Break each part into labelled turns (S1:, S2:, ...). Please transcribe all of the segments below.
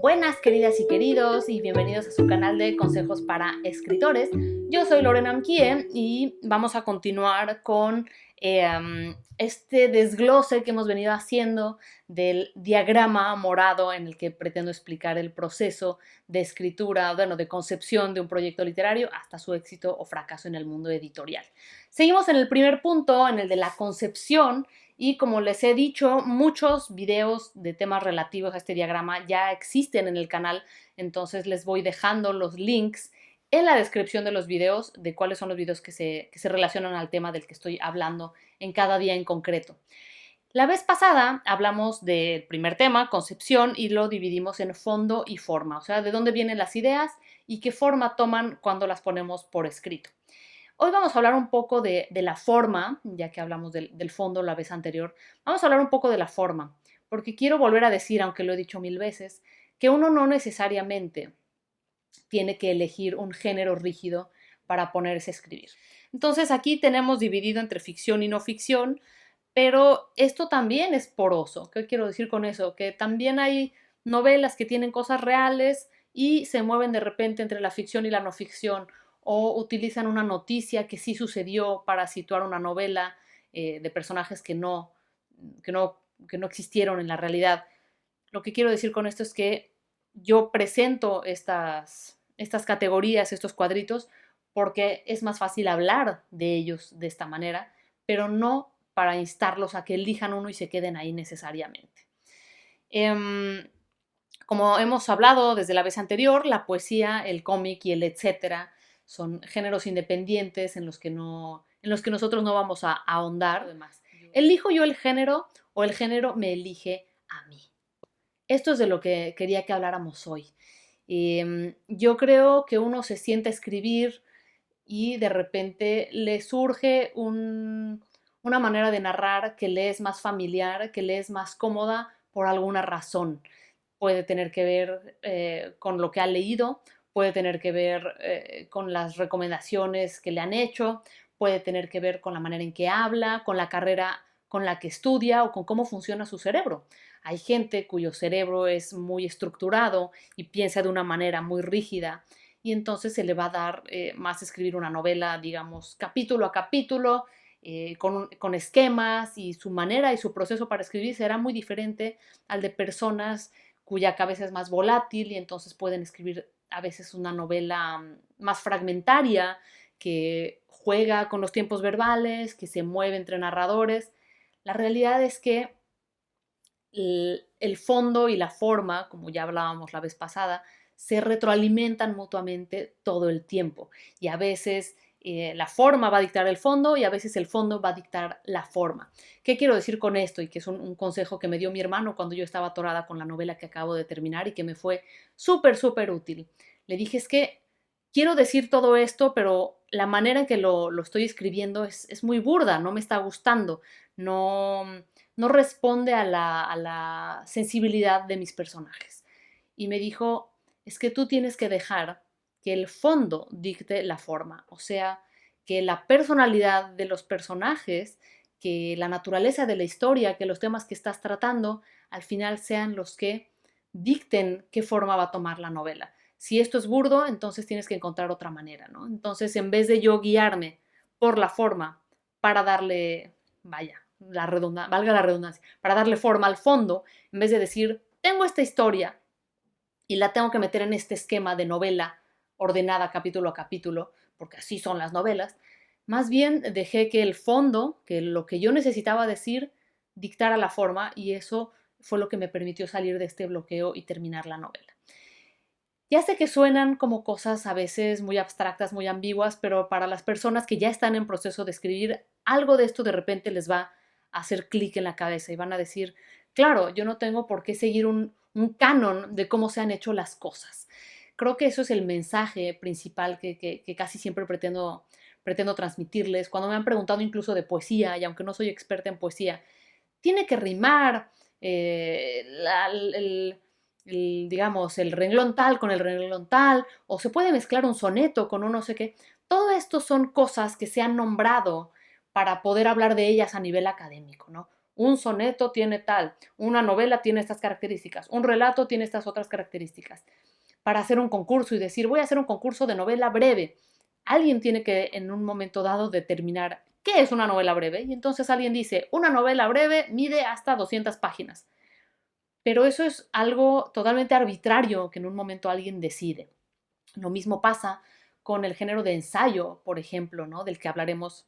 S1: Buenas queridas y queridos y bienvenidos a su canal de consejos para escritores. Yo soy Lorena Amkie y vamos a continuar con este desglose que hemos venido haciendo del diagrama morado en el que pretendo explicar el proceso de escritura, bueno, de concepción de un proyecto literario hasta su éxito o fracaso en el mundo editorial. Seguimos en el primer punto, en el de la concepción. Y como les he dicho, muchos videos de temas relativos a este diagrama ya existen en el canal, entonces les voy dejando los links en la descripción de los videos de cuáles son los videos que se relacionan al tema del que estoy hablando en cada día en concreto. La vez pasada hablamos del primer tema, concepción, y lo dividimos en fondo y forma, o sea, de dónde vienen las ideas y qué forma toman cuando las ponemos por escrito. Hoy vamos a hablar un poco de la forma, ya que hablamos del fondo la vez anterior, vamos a hablar un poco de la forma, porque quiero volver a decir, aunque lo he dicho mil veces, que uno no necesariamente tiene que elegir un género rígido para ponerse a escribir. Entonces aquí tenemos dividido entre ficción y no ficción, pero esto también es poroso. ¿Qué quiero decir con eso? Que también hay novelas que tienen cosas reales y se mueven de repente entre la ficción y la no ficción, o utilizan una noticia que sí sucedió para situar una novela de personajes que no, que no existieron en la realidad. Lo que quiero decir con esto es que yo presento estas categorías, estos cuadritos, porque es más fácil hablar de ellos de esta manera, pero no para instarlos a que elijan uno y se queden ahí necesariamente. Como hemos hablado desde la vez anterior, la poesía, el cómic y el etcétera son géneros independientes en los que nosotros no vamos a ahondar. Además, ¿elijo yo el género o el género me elige a mí? Esto es de lo que quería que habláramos hoy. Yo creo que uno se sienta a escribir y de repente le surge una manera de narrar que le es más familiar, que le es más cómoda por alguna razón. Puede tener que ver con lo que ha leído, puede tener que ver con las recomendaciones que le han hecho, puede tener que ver con la manera en que habla, con la carrera con la que estudia o con cómo funciona su cerebro. Hay gente cuyo cerebro es muy estructurado y piensa de una manera muy rígida y entonces se le va a dar más escribir una novela, digamos, capítulo a capítulo, con esquemas, y su manera y su proceso para escribir será muy diferente al de personas cuya cabeza es más volátil y entonces pueden escribir a veces una novela más fragmentaria, que juega con los tiempos verbales, que se mueve entre narradores. La realidad es que el fondo y la forma, como ya hablábamos la vez pasada, se retroalimentan mutuamente todo el tiempo y a veces la forma va a dictar el fondo y a veces el fondo va a dictar la forma. ¿Qué quiero decir con esto? Y que es un consejo que me dio mi hermano cuando yo estaba atorada con la novela que acabo de terminar y que me fue súper, súper útil. Le dije, es que quiero decir todo esto, pero la manera en que lo estoy escribiendo es muy burda, no me está gustando, no responde a la sensibilidad de mis personajes. Y me dijo, es que tú tienes que dejar que el fondo dicte la forma, o sea, que la personalidad de los personajes, que la naturaleza de la historia, que los temas que estás tratando, al final sean los que dicten qué forma va a tomar la novela. Si esto es burdo, entonces tienes que encontrar otra manera, ¿no? Entonces, en vez de yo guiarme por la forma para darle, vaya, valga la redundancia, para darle forma al fondo, en vez de decir, tengo esta historia y la tengo que meter en este esquema de novela ordenada capítulo a capítulo, porque así son las novelas, más bien dejé que el fondo, que lo que yo necesitaba decir, dictara la forma, y eso fue lo que me permitió salir de este bloqueo y terminar la novela. Ya sé que suenan como cosas a veces muy abstractas, muy ambiguas, pero para las personas que ya están en proceso de escribir, algo de esto de repente les va a hacer clic en la cabeza y van a decir, claro, yo no tengo por qué seguir un canon de cómo se han hecho las cosas. Creo que eso es el mensaje principal que casi siempre pretendo transmitirles. Cuando me han preguntado incluso de poesía, y aunque no soy experta en poesía, tiene que rimar digamos, el renglón tal con el renglón tal, o se puede mezclar un soneto con un no sé qué. Todo esto son cosas que se han nombrado para poder hablar de ellas a nivel académico, ¿no? un soneto tiene tal, una novela tiene estas características, un relato tiene estas otras características. Para hacer un concurso y decir, voy a hacer un concurso de novela breve, alguien tiene que en un momento dado determinar qué es una novela breve y entonces alguien dice, una novela breve mide hasta 200 páginas. Pero eso es algo totalmente arbitrario que en un momento alguien decide. Lo mismo pasa con el género de ensayo, por ejemplo, ¿no? Del que hablaremos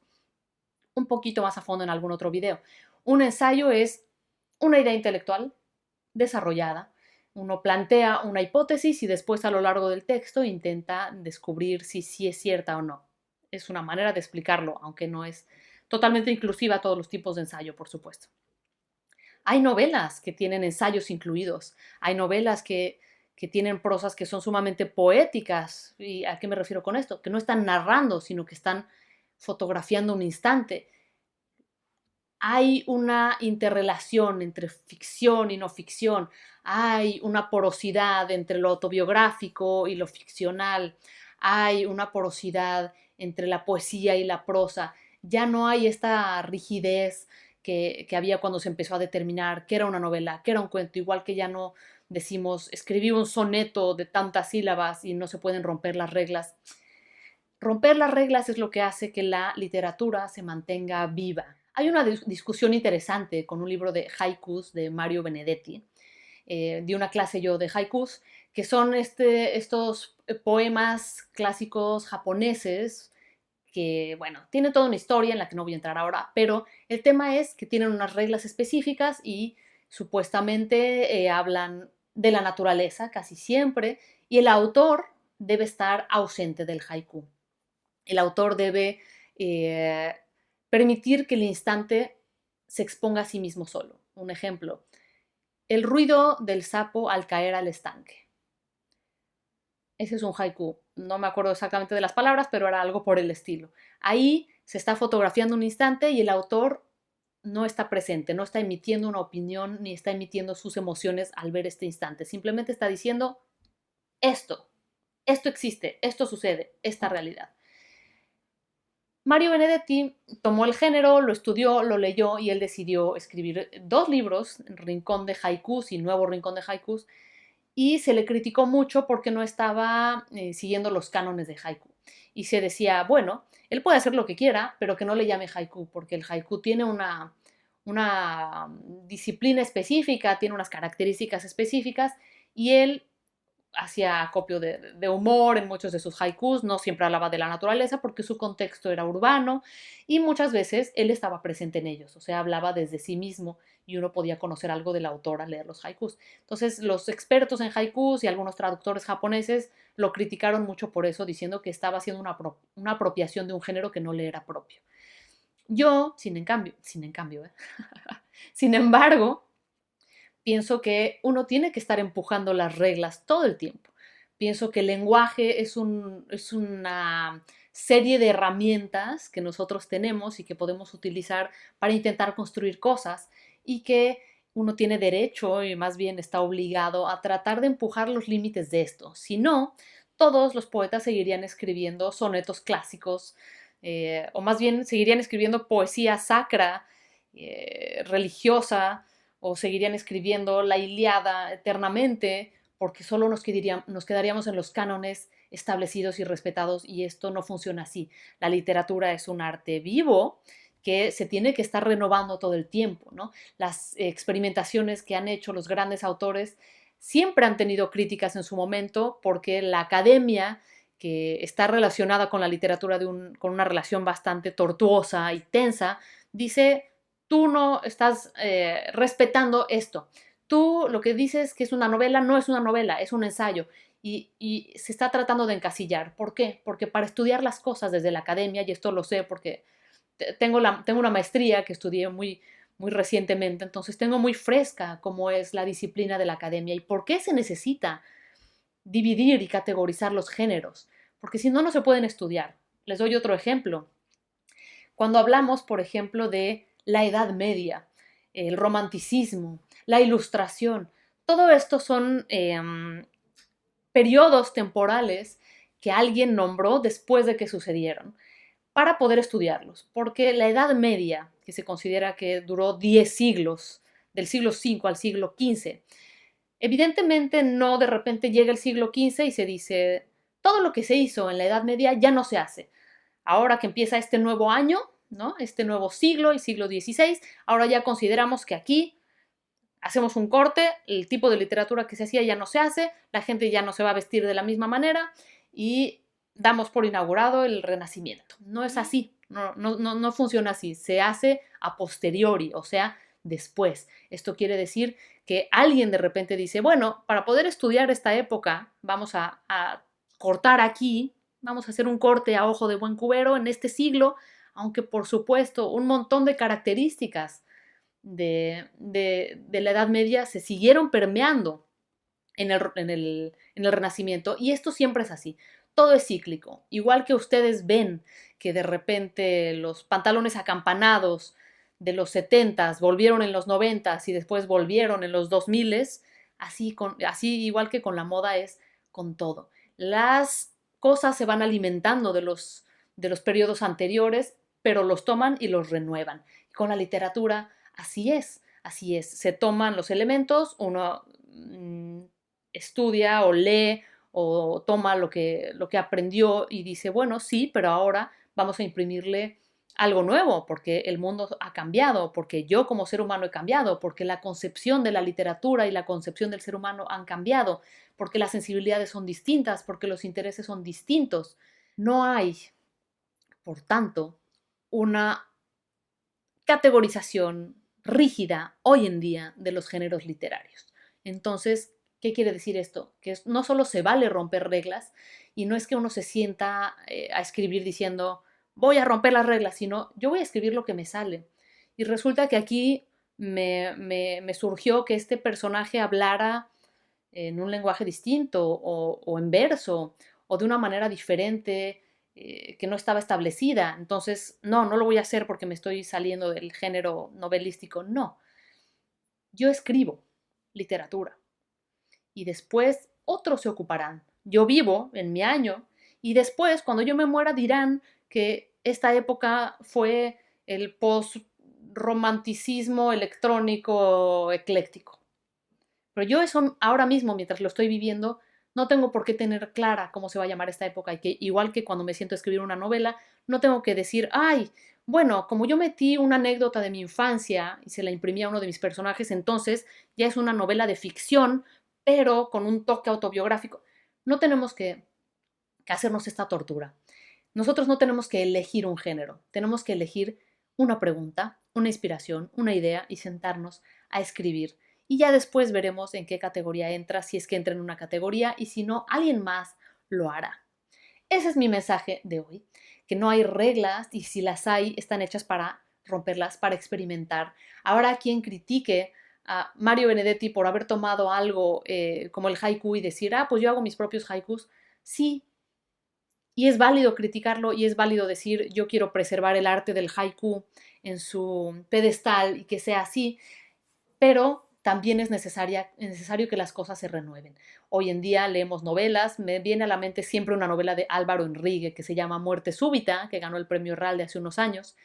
S1: un poquito más a fondo en algún otro video. Un ensayo es una idea intelectual desarrollada. Uno plantea una hipótesis y después a lo largo del texto intenta descubrir si sí es cierta o no. Es una manera de explicarlo, aunque no es totalmente inclusiva a todos los tipos de ensayo, por supuesto. Hay novelas que tienen ensayos incluidos, hay novelas que tienen prosas que son sumamente poéticas. ¿Y a qué me refiero con esto? Que no están narrando, sino que están fotografiando un instante. Hay una interrelación entre ficción y no ficción, hay una porosidad entre lo autobiográfico y lo ficcional, hay una porosidad entre la poesía y la prosa. Ya no hay esta rigidez que había cuando se empezó a determinar qué era una novela, qué era un cuento, igual que ya no decimos escribí un soneto de tantas sílabas y no se pueden romper las reglas. Romper las reglas es lo que hace que la literatura se mantenga viva. Hay una discusión interesante con un libro de haikus de Mario Benedetti. Di una clase yo de haikus, que son estos poemas clásicos japoneses que, bueno, tienen toda una historia en la que no voy a entrar ahora, pero el tema es que tienen unas reglas específicas y supuestamente hablan de la naturaleza casi siempre y el autor debe estar ausente del haiku. El autor debe eh, permitir que el instante se exponga a sí mismo solo. Un ejemplo, el ruido del sapo al caer al estanque. Ese es un haiku. No me acuerdo exactamente de las palabras, pero era algo por el estilo. Ahí se está fotografiando un instante y el autor no está presente, no está emitiendo una opinión ni está emitiendo sus emociones al ver este instante. Simplemente está diciendo esto, esto existe, esto sucede, esta realidad. Mario Benedetti tomó el género, lo estudió, lo leyó y él decidió escribir 2 libros, Rincón de Haikus y Nuevo Rincón de Haikus, y se le criticó mucho porque no estaba siguiendo los cánones de haiku. Y se decía, bueno, él puede hacer lo que quiera, pero que no le llame haiku, porque el haiku tiene una disciplina específica, tiene unas características específicas, y él hacía acopio de humor en muchos de sus haikus, no siempre hablaba de la naturaleza porque su contexto era urbano y muchas veces él estaba presente en ellos, o sea, hablaba desde sí mismo y uno podía conocer algo del autor al leer los haikus. Entonces, los expertos en haikus y algunos traductores japoneses lo criticaron mucho por eso, diciendo que estaba haciendo una apropiación de un género que no le era propio. Yo, sin embargo, pienso que uno tiene que estar empujando las reglas todo el tiempo. Pienso que el lenguaje es una serie de herramientas que nosotros tenemos y que podemos utilizar para intentar construir cosas y que uno tiene derecho y más bien está obligado a tratar de empujar los límites de esto. Si no, todos los poetas seguirían escribiendo sonetos clásicos o más bien seguirían escribiendo poesía sacra, religiosa, o seguirían escribiendo la Ilíada eternamente, porque solo nos quedaríamos en los cánones establecidos y respetados, y esto no funciona así. La literatura es un arte vivo que se tiene que estar renovando todo el tiempo, ¿no? Las experimentaciones que han hecho los grandes autores siempre han tenido críticas en su momento porque la academia, que está relacionada con la literatura con una relación bastante tortuosa y tensa, dice, tú no estás respetando esto. Tú lo que dices que es una novela no es una novela, es un ensayo. Y se está tratando de encasillar. ¿Por qué? Porque para estudiar las cosas desde la academia, y esto lo sé porque tengo una maestría que estudié muy recientemente, entonces tengo muy fresca cómo es la disciplina de la academia y por qué se necesita dividir y categorizar los géneros, porque si no, no se pueden estudiar. Les doy otro ejemplo. Cuando hablamos, por ejemplo, de la Edad Media, el romanticismo, la ilustración, todo esto son periodos temporales que alguien nombró después de que sucedieron para poder estudiarlos, porque la Edad Media que se considera que duró 10 siglos, del siglo V al siglo XV. Evidentemente no de repente llega el siglo XV y se dice, todo lo que se hizo en la Edad Media ya no se hace. Ahora que empieza este nuevo año, ¿no? Este nuevo siglo, el siglo XVI, ahora ya consideramos que aquí hacemos un corte, el tipo de literatura que se hacía ya no se hace, la gente ya no se va a vestir de la misma manera y damos por inaugurado el Renacimiento. No es así, no funciona así, se hace a posteriori, o sea, después. Esto quiere decir que alguien de repente dice, bueno, para poder estudiar esta época, vamos a cortar aquí, vamos a hacer un corte a ojo de buen cubero en este siglo, aunque por supuesto un montón de características de la Edad Media se siguieron permeando en el Renacimiento, y esto siempre es así. Todo es cíclico. Igual que ustedes ven que de repente los pantalones acampanados de los 70s volvieron en los 90s y después volvieron en los 2000s, así igual que con la moda es con todo. Las cosas se van alimentando de los periodos anteriores, pero los toman y los renuevan. Con la literatura así es, así es. Se toman los elementos, uno estudia o lee o toma lo que aprendió y dice, bueno, sí, pero ahora vamos a imprimirle algo nuevo, porque el mundo ha cambiado, porque yo como ser humano he cambiado, porque la concepción de la literatura y la concepción del ser humano han cambiado, porque las sensibilidades son distintas, porque los intereses son distintos. No hay, por tanto, una categorización rígida hoy en día de los géneros literarios. Entonces, ¿qué quiere decir esto? Que no solo se vale romper reglas y no es que uno se sienta a escribir diciendo voy a romper las reglas, sino yo voy a escribir lo que me sale. Y resulta que aquí me surgió que este personaje hablara en un lenguaje distinto o en verso o de una manera diferente que no estaba establecida. Entonces, no lo voy a hacer porque me estoy saliendo del género novelístico. No, yo escribo literatura y después otros se ocuparán. Yo vivo en mi año y después, cuando yo me muera, dirán que esta época fue el post-romanticismo electrónico ecléctico. Pero yo eso ahora mismo, mientras lo estoy viviendo, no tengo por qué tener clara cómo se va a llamar esta época y que igual que cuando me siento a escribir una novela, no tengo que decir, ay, bueno, como yo metí una anécdota de mi infancia y se la imprimí a uno de mis personajes, entonces ya es una novela de ficción, pero con un toque autobiográfico. No tenemos que hacernos esta tortura. Nosotros no tenemos que elegir un género, tenemos que elegir una pregunta, una inspiración, una idea y sentarnos a escribir. Y ya después veremos en qué categoría entra, si es que entra en una categoría y si no, alguien más lo hará. Ese es mi mensaje de hoy, que no hay reglas y si las hay, están hechas para romperlas, para experimentar. Habrá quien critique a Mario Benedetti por haber tomado algo como el haiku y decir, pues yo hago mis propios haikus. Sí, y es válido criticarlo y es válido decir, yo quiero preservar el arte del haiku en su pedestal y que sea así, pero también es necesario que las cosas se renueven. Hoy en día leemos novelas, me viene a la mente siempre una novela de Álvaro Enrique que se llama Muerte Súbita, que ganó el premio Real de hace unos años,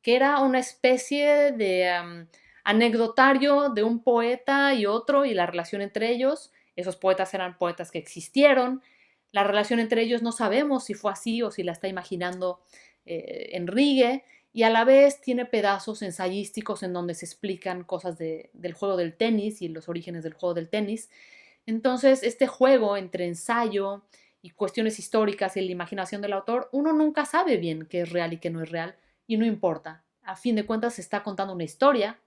S1: que era una especie de anecdotario de un poeta y otro y la relación entre ellos. Esos poetas eran poetas que existieron. La relación entre ellos no sabemos si fue así o si la está imaginando Enrique, y a la vez tiene pedazos ensayísticos en donde se explican cosas del juego del tenis y los orígenes del juego del tenis. Entonces, este juego entre ensayo y cuestiones históricas y la imaginación del autor, uno nunca sabe bien qué es real y qué no es real, y no importa. A fin de cuentas, se está contando una historia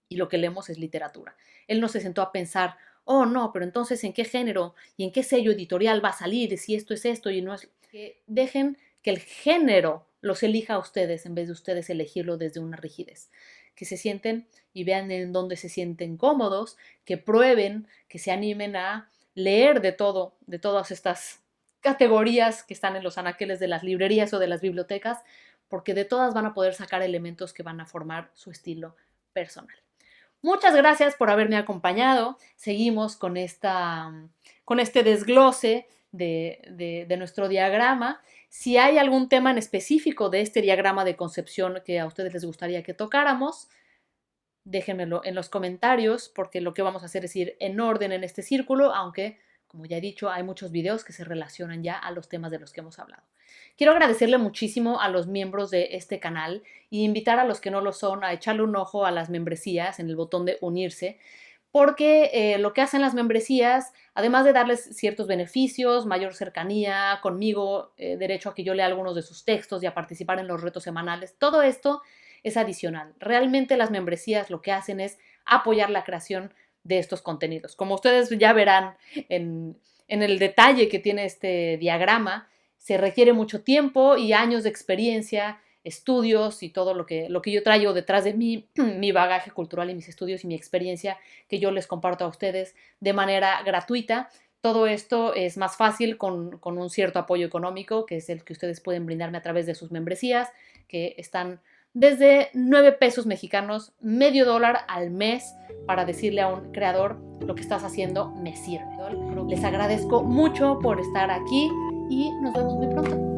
S1: y lo que leemos es literatura. Él no se sentó a pensar, oh no, pero entonces ¿en qué género y en qué sello editorial va a salir? Si esto es esto y no es... Que dejen que el género los elija a ustedes en vez de ustedes elegirlo desde una rigidez. Que se sienten y vean en dónde se sienten cómodos, que prueben, que se animen a leer de todo, de todas estas categorías que están en los anaqueles de las librerías o de las bibliotecas, porque de todas van a poder sacar elementos que van a formar su estilo personal. Muchas gracias por haberme acompañado. Seguimos con este desglose de nuestro diagrama. Si hay algún tema en específico de este diagrama de concepción que a ustedes les gustaría que tocáramos, déjenmelo en los comentarios, porque lo que vamos a hacer es ir en orden en este círculo, aunque, como ya he dicho, hay muchos videos que se relacionan ya a los temas de los que hemos hablado. Quiero agradecerle muchísimo a los miembros de este canal y invitar a los que no lo son a echarle un ojo a las membresías en el botón de unirse, porque lo que hacen las membresías, además de darles ciertos beneficios, mayor cercanía conmigo, derecho a que yo lea algunos de sus textos y a participar en los retos semanales, todo esto es adicional. Realmente las membresías lo que hacen es apoyar la creación de estos contenidos. Como ustedes ya verán en el detalle que tiene este diagrama, se requiere mucho tiempo y años de experiencia, estudios y todo lo que yo traigo detrás de mí, mi bagaje cultural y mis estudios y mi experiencia que yo les comparto a ustedes de manera gratuita. Todo esto es más fácil con un cierto apoyo económico, que es el que ustedes pueden brindarme a través de sus membresías, que están desde 9 pesos mexicanos, $0.50 al mes, para decirle a un creador: lo que estás haciendo me sirve. Les agradezco mucho por estar aquí y nos vemos muy pronto.